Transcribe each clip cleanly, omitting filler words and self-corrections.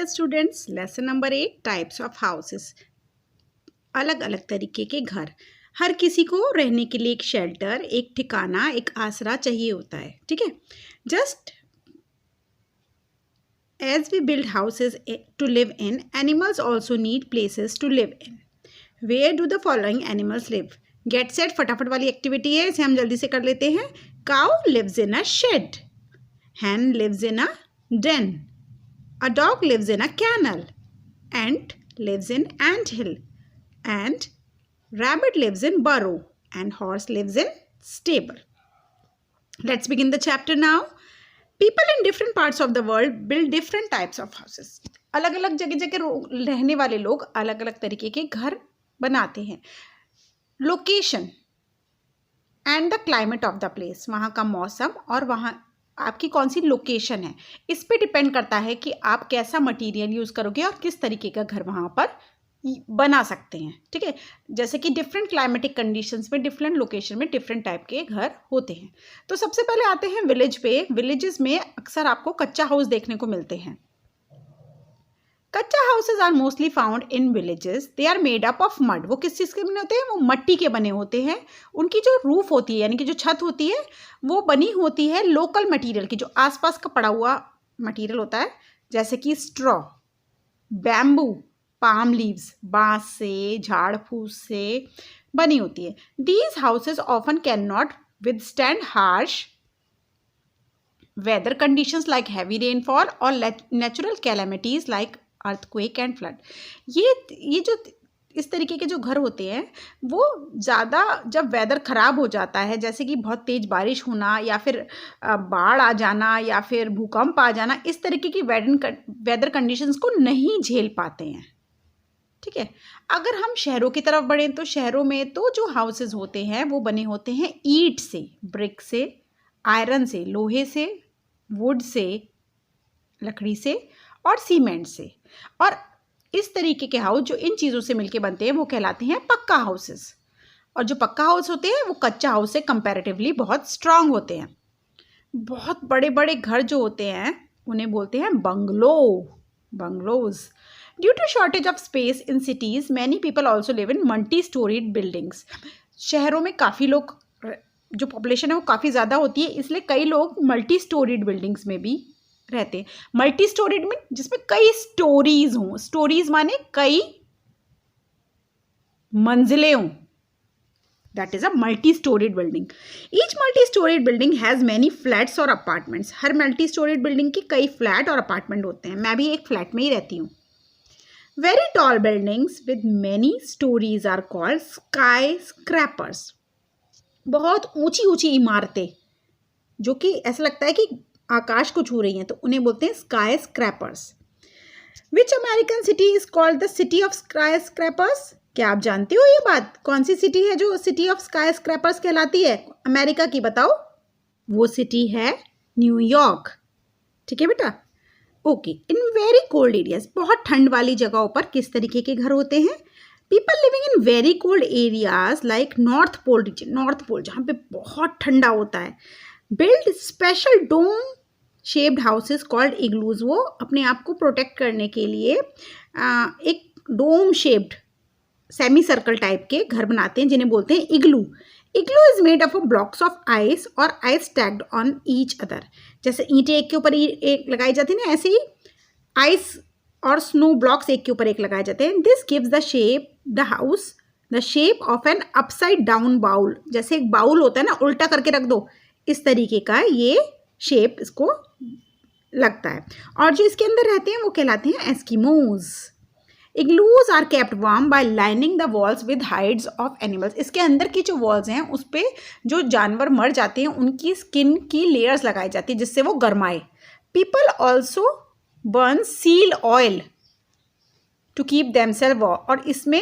Dear students, lesson number 8 types of houses. अलग अलग तरीके के घर। हर किसी को रहने के लिए एक शेल्टर, एक ठिकाना, एक आसरा चाहिए होता है। ठीक है, just as we build houses to live in, animals also need places to live in. Where do the following animals live? Get set फटाफट वाली एक्टिविटी है, इसे हम जल्दी से कर लेते हैं। Cow lives in a shed, hen lives in a den, a dog lives in a kennel, ant lives in ant hill, and rabbit lives in burrow, and horse lives in stable. Let's begin the chapter now. People in different parts of the world build different types of houses. अलग अलग जगह जगह रहने वाले लोग अलग अलग तरीके के घर बनाते हैं। Location and the climate of the place, वहाँ का मौसम और वहाँ आपकी कौन सी लोकेशन है, इस पे डिपेंड करता है कि आप कैसा मटेरियल यूज़ करोगे और किस तरीके का घर वहाँ पर बना सकते हैं। ठीक है, जैसे कि डिफरेंट क्लाइमेटिक कंडीशंस में, डिफरेंट लोकेशन में डिफरेंट टाइप के घर होते हैं। तो सबसे पहले आते हैं विलेज पे। विलेजेस में अक्सर आपको कच्चा हाउस देखने को मिलते हैं। Kutcha houses are mostly found in villages. They are made up of mud. वो किस चीज़ के बने होते हैं? वो मिट्टी के बने होते हैं। उनकी जो रूफ होती है, यानी कि जो छत होती है, वो बनी होती है लोकल मटेरियल की, जो आसपास का पड़ा हुआ मटेरियल होता है, जैसे कि स्ट्रॉ, बैम्बू, पाम लीव्स, बांस से, झाड़ फूस से बनी होती है। These houses often can not withstand harsh weather conditions like heavy rainfall or natural calamities like earthquake and flood. ये जो इस तरीके के जो घर होते हैं, वो ज़्यादा जब वेदर ख़राब हो जाता है, जैसे कि बहुत तेज़ बारिश होना या फिर बाढ़ आ जाना या फिर भूकंप आ जाना, इस तरीके की वेदर कंडीशंस को नहीं झेल पाते हैं। ठीक है, अगर हम शहरों की तरफ बढ़ें तो शहरों में तो जो हाउसेस होते हैं वो बने होते हैं ईंट से, ब्रिक से, आयरन से, लोहे से, वुड से, लकड़ी से और सीमेंट से। और इस तरीके के हाउस जो इन चीज़ों से मिलके बनते हैं वो कहलाते हैं पक्का हाउसेस। और जो पक्का हाउस होते हैं वो कच्चा हाउस से कंपैरेटिवली बहुत स्ट्रांग होते हैं। बहुत बड़े बड़े घर जो होते हैं उन्हें बोलते हैं bungalows. Due to shortage of space in cities, many people also live in multi storeyed buildings. शहरों में काफ़ी लोग, जो पॉपुलेशन है वो काफ़ी ज़्यादा होती है, इसलिए कई लोग मल्टी स्टोरीड बिल्डिंग्स में भी रहते हैं। मल्टी स्टोरीड में जिसमें कई स्टोरीज हों, स्टोरीज माने कई मंजिलें हों, that is a multi storeyed building. Each multi storeyed building has many flats और अपार्टमेंट्स। हर मल्टी स्टोरीड बिल्डिंग की कई फ्लैट और अपार्टमेंट होते हैं। मैं भी एक फ्लैट में ही रहती हूँ। Very tall buildings with many storeys are called skyscrapers. बहुत ऊंची ऊंची इमारतें जो कि ऐसा लगता है कि आकाश को छू रही हैं, तो उन्हें बोलते हैं sky scrapers. Which American city is called the city of sky scrapers? क्या आप जानते हो ये बात? कौन सी सिटी है जो सिटी ऑफ स्काई स्क्रैपर्स कहलाती है अमेरिका की? बताओ। वो सिटी है न्यूयॉर्क। ठीक है बेटा, ओके। इन वेरी कोल्ड एरियाज, बहुत ठंड वाली जगहों पर किस तरीके के घर होते हैं? People living in very cold areas like north pole region, north pole जहाँ पे बहुत ठंडा होता है, build special dome shaped houses called igloos. वो अपने आप को प्रोटेक्ट करने के लिए एक dome shaped semi circle type के घर बनाते हैं, जिन्हें बोलते हैं igloo. Igloo is made of blocks of ice और ice stacked on each other. जैसे ईंटें एक के ऊपर एक लगाई जाती है ना, ऐसे ही आइस और स्नो ब्लॉक्स एक के ऊपर एक लगाए जाते हैं। This gives the shape the house the shape of an upside down bowl. जैसे एक बाउल होता है ना, उल्टा करके रख दो, इस तरीके का ये शेप इसको लगता है। और जो इसके अंदर रहते हैं वो कहलाते हैं Eskimos. Igloos are kept warm by lining the walls with hides of animals. इसके अंदर की जो वॉल्स हैं उस पर जो जानवर मर जाते हैं उनकी स्किन की लेयर्स लगाई जाती है जिससे वो गर्माए। People also burn seal oil to keep themself warm. और इसमें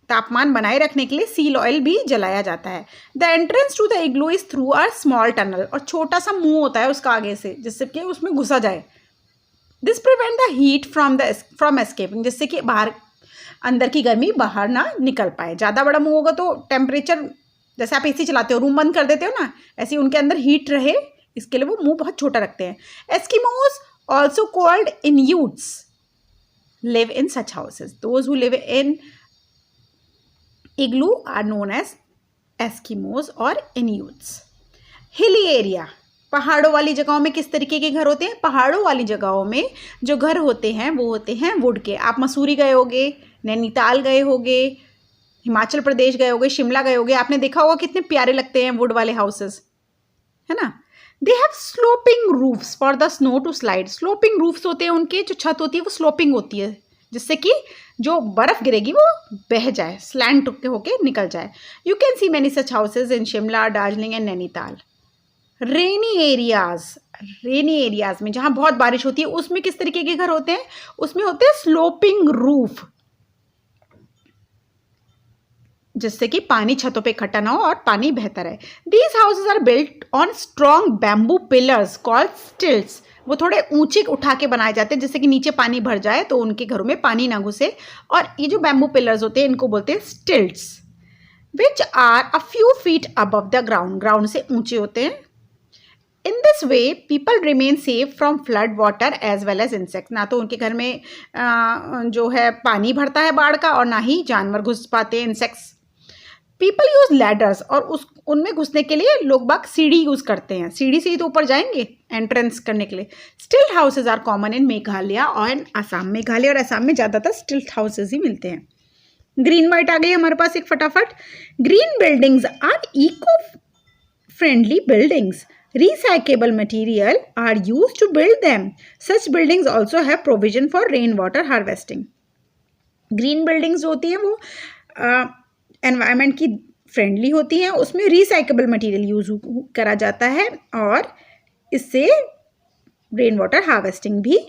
तापमान बनाए रखने के लिए सील ऑयल भी जलाया जाता है। The entrance to the igloo is through a small tunnel. और छोटा सा मुंह होता है उसका आगे से, जिससे कि उसमें घुसा जाए। This prevent the heat from escaping, जिससे कि बाहर अंदर की गर्मी बाहर ना निकल पाए। ज़्यादा बड़ा मुंह होगा तो टेम्परेचर, जैसे आप एसी चलाते हो, रूम बंद कर देते हो ना, ऐसे उनके अंदर हीट रहे, इसके लिए वो मुंह बहुत छोटा रखते हैं। Eskimos also called Inuits live in such houses. Those who live in igloo are known as Eskimos or Inuits. Hilly area, पहाड़ों वाली जगहों में किस तरीके के घर होते हैं? पहाड़ों वाली जगहों में जो घर होते हैं वो होते हैं वुड के. आप मसूरी गए होगे, नैनीताल गए होगे, हिमाचल प्रदेश गए होगे, शिमला गए होगे, आपने देखा होगा कितने प्यारे लगते हैं वुड वाले हाउसेस, है ना. They have sloping roofs for the snow to slide. Sloping roofs होते हैं उनके, जो छत होती है वो स्लोपिंग होती है जिससे कि जो बर्फ़ गिरेगी वो बह जाए, स्लैंट होके निकल जाए. You can see many such houses in Shimla, Darjeeling and Nainital. Rainy areas में जहाँ बहुत बारिश होती है उसमें किस तरीके के घर होते हैं? उसमें होते हैं स्लोपिंग रूफ, जिससे कि पानी छतों पे इकट्ठा ना हो और पानी बहता रहे. These houses are built on strong bamboo pillars called stilts. वो थोड़े ऊंचे उठा के बनाए जाते हैं जिससे कि नीचे पानी भर जाए तो उनके घरों में पानी ना घुसे. और ये जो बैम्बू पिलर्स होते हैं इनको बोलते हैं stilts, which are a few feet above the ground. Ground से ऊंचे होते हैं. In this way people remain safe from flood water as well as insects. ना तो उनके घर में जो है पानी भरता है बाढ़ का और ना ही जानवर घुस पाते हैं, इंसेक्ट्स. पीपल यूज लैडर्स, और उनमें घुसने के लिए लोग बाग सीढ़ी यूज करते हैं. सीढ़ी से ही तो ऊपर जाएंगे एंट्रेंस करने के लिए. Stilt houses are common in Meghalaya और असम. मेघालय और असम में ज़्यादातर स्टिल्ट हाउसेज ही मिलते हैं. ग्रीन वाइट आ गई हमारे पास एक फटाफट. Green buildings are eco friendly buildings. Recyclable material are used to build them. Such buildings also have provision for rainwater harvesting. Green buildings जो होती हैं वो environment की friendly होती हैं. उसमें recyclable material यूज करा जाता है और इससे rainwater harvesting भी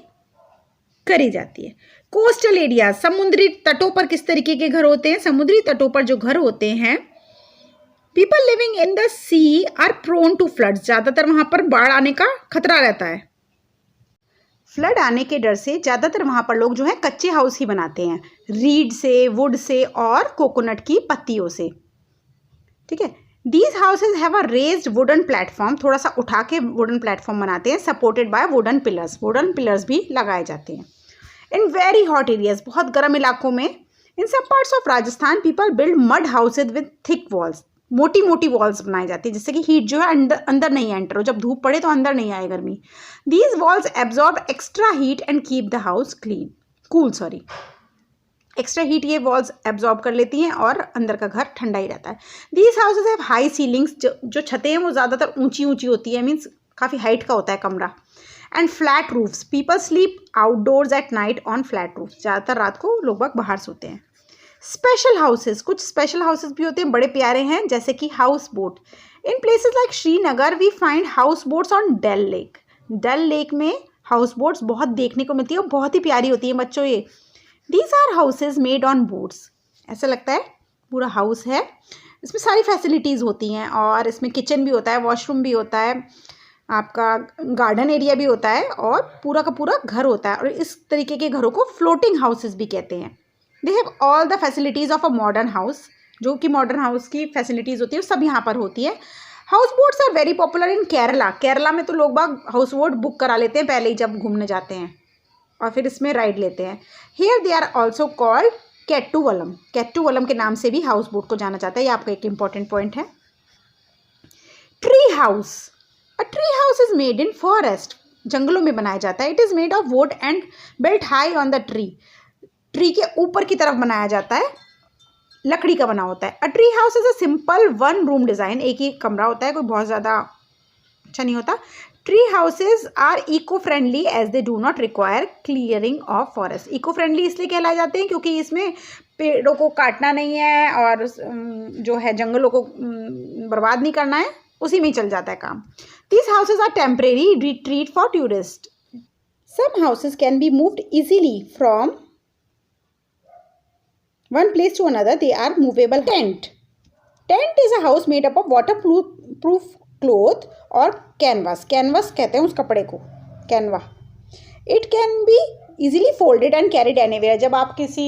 करी जाती है. Coastal areas, समुद्री तटों पर किस तरीके के घर होते हैं? समुद्री तटों पर जो घर होते हैं, people living in the sea are prone to flood. ज़्यादातर वहाँ पर बाढ़ आने का खतरा रहता है. फ्लड आने के डर से ज़्यादातर वहाँ पर लोग जो है कच्चे हाउस ही बनाते हैं, रीड से, वुड से और कोकोनट की पत्तियों से. ठीक है. These houses have a raised wooden platform. थोड़ा सा उठा के वुडन प्लेटफॉर्म बनाते हैं, supported by wooden pillars. Wooden pillars भी लगाए जाते हैं. इन वेरी हॉट एरियाज, बहुत गर्म इलाकों में, in some parts of Rajasthan people build mud houses with thick walls. मोटी मोटी वॉल्स बनाई जाती है जिससे कि हीट जो है अंदर नहीं एंटर हो. जब धूप पड़े तो अंदर नहीं आए गर्मी. These walls absorb extra heat and keep the house cool. Extra heat ये वॉल्स एब्जॉर्ब कर लेती हैं और अंदर का घर ठंडा ही रहता है. These houses have high ceilings. जो छतें हैं वो ज़्यादातर ऊंची होती है, मीन्स काफ़ी हाइट का होता है कमरा. And flat roofs. People sleep outdoors at night on flat roofs. ज़्यादातर रात को लोग बाहर सोते हैं. स्पेशल हाउसेज, कुछ स्पेशल हाउसेज भी होते हैं, बड़े प्यारे हैं, जैसे कि house boat. In places like Srinagar we find house boats on Dal lake. Dal lake में हाउस बोट्स बहुत देखने को मिलती है और बहुत ही प्यारी होती है बच्चों ये. These are houses made on boats. ऐसा लगता है पूरा हाउस है, इसमें सारी फैसिलिटीज़ होती हैं और इसमें किचन भी होता है, वॉशरूम भी होता है, आपका गार्डन एरिया भी होता है और पूरा का पूरा घर होता है. और इस तरीके के घरों को फ्लोटिंग हाउसेज भी कहते हैं. They have all the facilities of a modern house. जो कि मॉडर्न हाउस की फैसिलिटीज़ होती है वो सब यहाँ पर होती है. House boats are very popular in Kerala. Kerala में तो लोग बाग हाउस बोट बुक करा लेते हैं पहले ही जब घूमने जाते हैं और फिर इसमें राइड लेते हैं. Here they are also called Kettuvallam. Kettuvallam के नाम से भी हाउस बोट को जाना जाता है. ये आपका एक इंपॉर्टेंट पॉइंट है. Tree house. A tree house is made in forest. जंगलों में बनाया जाता है. It is made of would and built high on the tree. Tree के ऊपर की तरफ बनाया जाता है, लकड़ी का बना होता है. A tree house is a simple one room design. एक ही कमरा होता है, कोई बहुत ज़्यादा अच्छा नहीं होता. Tree houses are eco friendly as they do not require clearing of forest. Eco friendly इसलिए कहलाए जाते हैं क्योंकि इसमें पेड़ों को काटना नहीं है और जो है जंगलों को बर्बाद नहीं करना है, उसी में चल जाता है काम. These houses are temporary retreat for tourist. Some houses can be moved easily from one place to another. They are movable. Tent. Tent is a house made up of waterproof cloth or canvas. Canvas कहते हैं उस कपड़े को, canva. It can be easily folded and carried anywhere. जब आप किसी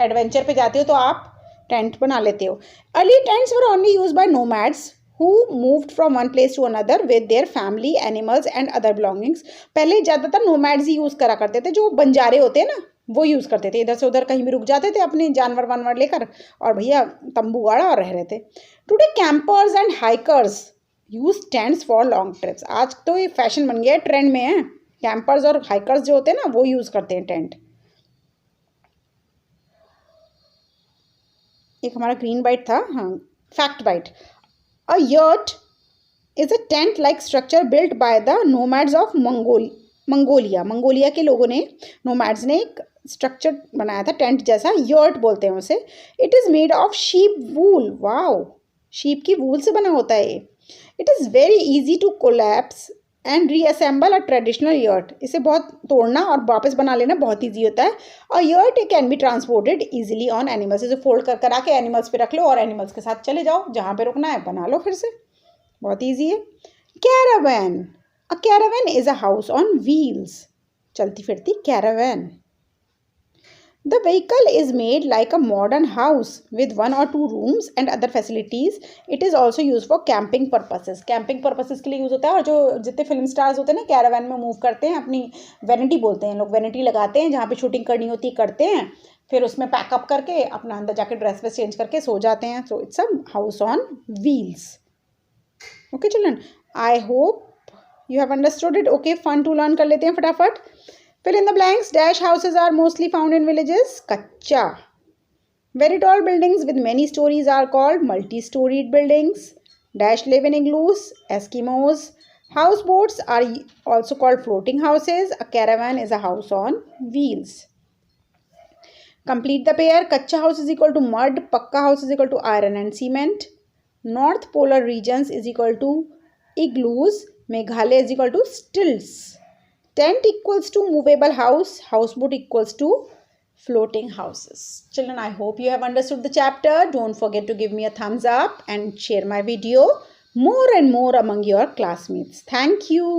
adventure पे जाते हो तो आप टेंट बना लेते हो. Early tents were only used by nomads who moved from one place to another with their family, animals and other belongings. पहले ज़्यादातर nomads ही यूज़ करा करते थे, जो बंजारे होते हैं ना वो यूज़ करते थे, इधर से उधर कहीं भी रुक जाते थे अपने जानवर वानवर लेकर और भैया तंबू गाड़ा और रह रहे थे. Today campers and hikers use tents for long trips. आज तो ये फैशन बन गया है, ट्रेंड में है. कैंपर्स और हाइकर्स जो होते हैं ना वो यूज़ करते हैं टेंट. एक हमारा ग्रीन बाइट था, हाँ fact bite. A yurt is a tent like structure built by the nomads of Mongolia. Mongolia के लोगों ने, नोमैड्स ने एक स्ट्रक्चर बनाया था टेंट जैसा, यर्ट बोलते हैं उसे. It is made of sheep wool. Wow, sheep की वूल से बना होता है ये. It is very easy to collapse and reassemble a traditional yurt. इसे बहुत तोड़ना और वापस बना लेना बहुत ईजी होता है. A yurt can be transported easily on animals. इसे फोल्ड कर करा के एनिमल्स पे रख लो और एनिमल्स के साथ चले जाओ, जहाँ पे रुकना है बना लो फिर से, बहुत ईजी है. Caravan. A Caravan is a house on wheels. चलती फिरती Caravan. The vehicle is made like a modern house with 1 or 2 rooms and other facilities. It is also used for camping purposes. Camping purposes के लिए use होता है. और जो जितने film stars होते हैं ना कैरावैन में मूव करते हैं, अपनी वैनिटी बोलते हैं लोग, वैनिटी लगाते हैं जहाँ पे शूटिंग करनी होती है, करते हैं, फिर उसमें पैकअप करके अपना अंदर जाके ड्रेस वेस चेंज करके सो जाते हैं. So it's a house on wheels. Okay children, I hope you have understood it. Okay, fun to learn कर लेते हैं फटाफट. Fill in the blanks. Dash houses are mostly found in villages. Kacha. Very tall buildings with many stories are called multi-storied buildings. Dash live in igloos. Eskimos. Houseboats are also called floating houses. A caravan is a house on wheels. Complete the pair. Kacha house is equal to mud. Pakka house is equal to iron and cement. North polar regions is equal to igloos. Meghalaya is equal to stilts. Tent equals to movable house. Houseboat equals to floating houses. Children, I hope you have understood the chapter. Don't forget to give me a thumbs up and share my video more and more among your classmates. Thank you.